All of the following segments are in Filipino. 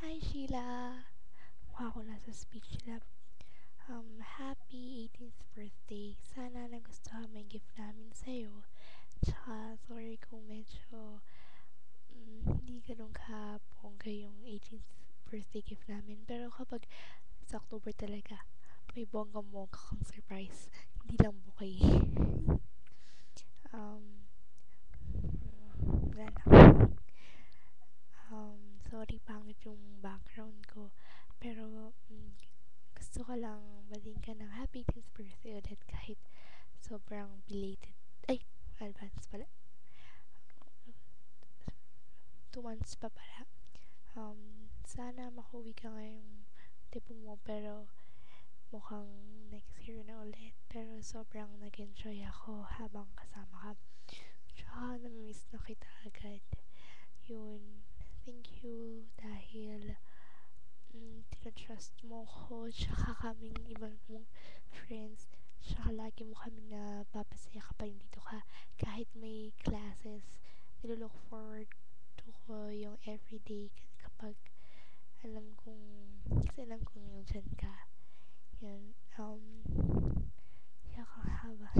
Hi Sheila! Mukha ko nasa speech lab. Happy 18th birthday. Sana nagustuhan mo yung gift namin sa'yo. Tsaka, sorry kung medyo hindi ganun ka-bongga yung 18th birthday gift namin. Pero kapag sa October talaga, may bongga-bongga kang surprise. Hindi lang bouquet. um, wala na. Sorry pangit yung background ko. Pero, gusto ko lang baling ka ng happy 10th birthday ulit kahit sobrang belated. Ay, advance pala. 2 months pa pala. Sana makauwi ka ngayong tipo mo pero mukhang next year na ulit. Pero sobrang nag-enjoy ako habang kasama ka. Tsaka namimiss na kita agad. Yun. Thank you dahil tinatrust mo ko tsaka kaming ibang mong friends. Tsaka lagi mo kaming napapasaya kapag dito ka. Kahit may classes, nilook forward to ko yung everyday kapag alam kong, kasi alam kong nandyan ka. Yun, kaya kang haba.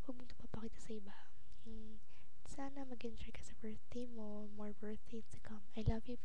Huwag mo ito papakita sa iba. Sana mag-enjoy ka sa birthday mo. More birthdays to come. I love you